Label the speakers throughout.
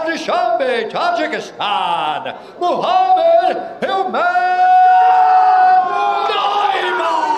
Speaker 1: Dushanbe, Tajikistan, Muhammad Hilman Naimov.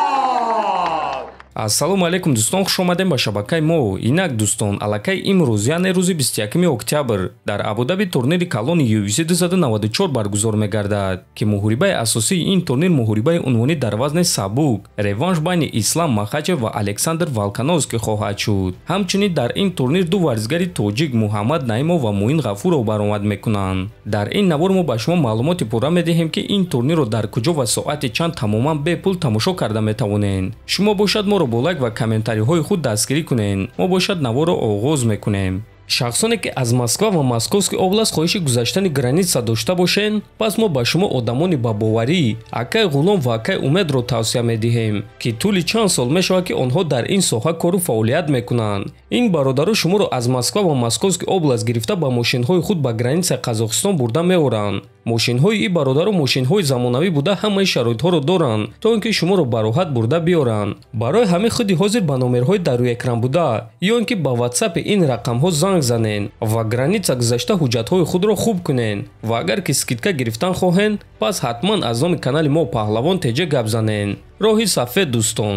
Speaker 2: Ассалому алейкум дӯстон, хуш омадем ба шабакаи мо. Инак дӯстон, аллакай имрӯз, яъне рӯзи 21 октябр дар Абу-Даби турнири калони UFC 294 баргузор мегардад, ки муҳорибаи асосии ин турнир муҳорибаи унвонӣ дар вазни сабук, реванш байни Ислам Махачев ва Александр Волконовский хоҳад шуд. Ҳамчунин дар ин турнир ду варзигари тоҷик Муҳаммад Наимов ва Муин Ғафуров баромад мекунанд. Дар ин навор мо ба шумо маълумоти пурра медиҳем, ки ин турнирро дар куҷо ва соати чанд тамоман бепул тамошо карда метавонед. Шумо бошад моро бо лайк ва комментариҳои худ дастгирӣ кунед. Мо бошад наворро оғоз мекунем. шахсоне ки аз Москва ва Московский област хоҳиши гузаштани граница дошта бошед, пас мо ба шумо одамони бабоварӣ, акай Ғулом ва акай Умедро тавсия медиҳем, ки тӯли чанд сол мешавад ки онҳо дар ин соҳа кору фаъолият мекунанд. Ин бародаро шуморо аз Москва ва Московский област гирифта ба мошинҳои худ ба границаи Қазоқистон бурда меоранд. мошинҳои ин бародаро мошинҳои замонавӣ буда ҳамаи шароитҳоро доранд, то ин ки шуморо ба роҳат бурда биёранд. барои ҳамин худи ҳозир ба номерҳои дар рӯи экран буда ё ин ки ба WhatsApp ин рақамҳо занг занед ва граница гузашта ҳуҷҷатҳои худро хуб кунед ва агар ки скидка гирифтан хоҳед, пас ҳатман аз номи канали мо Паҳлавон теҷа гап занед. роҳи сафед дӯстон.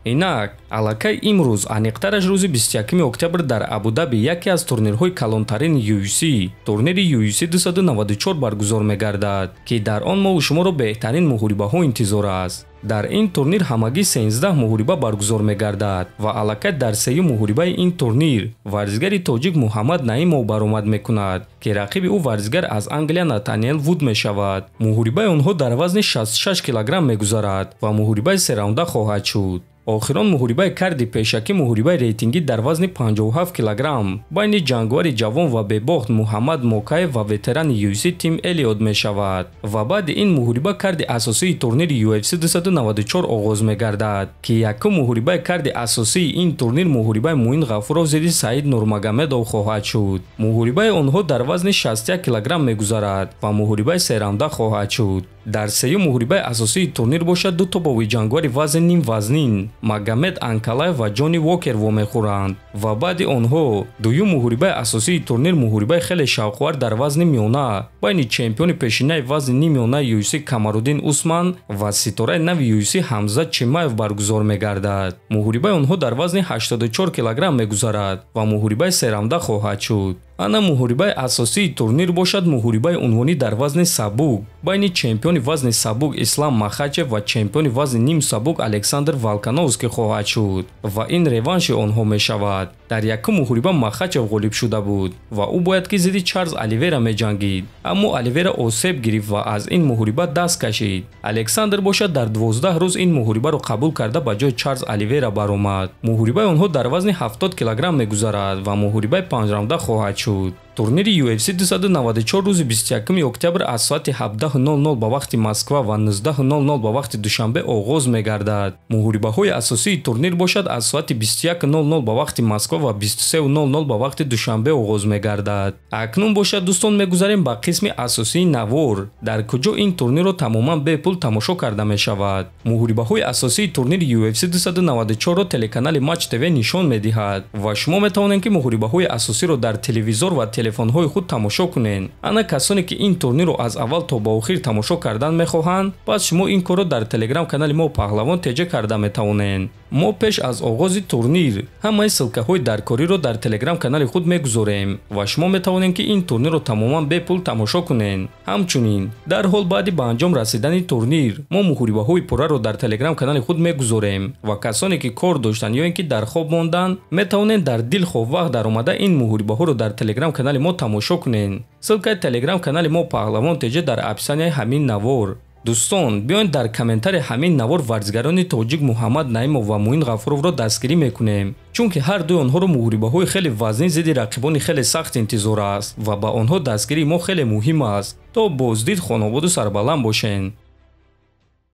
Speaker 2: инак аллакай имрӯз, аниқтараш рӯзи 21 октябр дар Абу-Даби яке аз турнирҳои калонтарини UFC, турнири UFC 294 баргузор мегардад, ки дар он мо шуморо беҳтарин муҳорибаҳо интизор аст. дар ин турнир ҳамагӣ 13 муҳориба баргузор мегардад ва аллакай дар сеюм муҳорибаи ин турнир варзигари тоҷик Муҳаммад Наимов баромад мекунад, ки рақиби ӯ варзигар аз Англия Натаниэл Вуд мешавад. муҳорибаи онҳо дар вазни 66 килограмм мегузарад ва муҳорибаи сераунда хоҳад шуд. охирон муҳорибаи карди пешакӣ муҳорибаи рейтингӣ дар вазни 57 килограмм байни ҷангвари ҷавон ва бебохт Муҳаммад Мокаев ва ветерани UFC Тим Элиот мешавад ва баъди ин муҳориба карди асосии турнири UFC 294 оғоз мегардад, ки якум муҳорибаи карди асосии ин турнир муҳорибаи Муин Ғафуров зидди Саид Нурмагомедов хоҳад шуд. муҳорибаи онҳо дар вазни 61 килограмм мегузарад ва муҳорибаи сераунда хоҳад шуд. дар сеюм муҳорибаи асосии турнир бошад ду тобови ҷангвари вазни ним вазнин Магомед Анкалаев ва Ҷони Вокер вомехӯранд ва баъди онҳо дуюм муҳорибаи асосии турнир муҳорибаи хеле шавқовар дар вазни миёна байни чемпиони пешинаи вазни нимёнаи UFC Камаруддин Усман ва ситораи нави UFC Ҳамзат Чимаев баргузор мегардад. муҳорибаи онҳо дар вазни 84 килограмм мегузарад ва муҳорибаи сераунда хоҳад шуд. ана муҳорибаи асосии турнир бошад муҳорибаи унвонӣ дар вазни сабук байни чемпиони вазни сабук Ислам Махачев ва чемпиони вазни ним сабук Александр Волконовский хоҳад шуд ва ин реванши онҳо мешавад. дар якум муҳориба Махачев ғолиб шуда буд ва ӯ бояд ки зидди Чарлз Оливера меҷангид, аммо Оливера осеб гирифт ва аз ин муҳориба даст кашид. Александр бошад дар 12 рӯз ин муҳорибаро қабул карда ба ҷои Чарлз Оливера баромад. муҳорибаи онҳо дар вазни 70 килограмм мегузарад ва муҳорибаи 5 раунда хоҳад шуд. турнири UFC 294 рӯзи 21 октябр аз соати 17:00 ба вақти Москва ва 19:00 ба вақти Душанбе оғоз мегардад. муҳорибаҳои асосии турнир бошад аз соати 21:00 ба вақти Москва ва 23:00 ба вақти Душанбе оғоз мегардад. акнун бошад дӯстон мегузарем ба қисми асосии навор, дар куҷо ин турнирро тамоман бепул тамошо карда мешавад. муҳорибаҳои асосии турнири UFC 294-ро телеканали Match TV нишон медиҳад ва шумо метавонед ки муҳорибаҳои асосиро дар телевизор ва телефонҳои худ тамошо кунед. ана касоне ки ин турнирро аз аввал то ба охир тамошо кардан мехоҳанд, пас шумо ин корро дар телеграм канали мо Паҳлавон теҷа карда метавонед. мо пеш аз оғози турнир ҳамаи ссилкаҳои даркориро дар телеграм канали худ мегузорем ва шумо метавонед ки ин турнирро тамоман бепул тамошо кунед. ҳамчунин дар ҳол баъди ба анҷом расидани турнир мо муҳорибаҳои пурраро дар телеграм канали худ мегузорем ва касоне ки кор доштанд ё ин ки дар хоб монданд, метавонед дар дилхоҳ вақт даромада ин муҳорибаҳоро дар телеграм канали мо тамошо кунед. ссилкаи телеграм канали мо Паҳлавон теҷа дар описанияи ҳамин навор. дӯстон, биёед дар комментари ҳамин навор варзигарони тоҷик Муҳаммад Наимов ва Муин Ғафуровро дастгирӣ мекунем, чунки ҳар дуи онҳоро муҳорибаҳои хеле вазнин зидди рақибони хеле сахт интизор аст ва ба онҳо дастгирии мо хеле муҳим аст. то боздид хонободу сарбаланд бошед.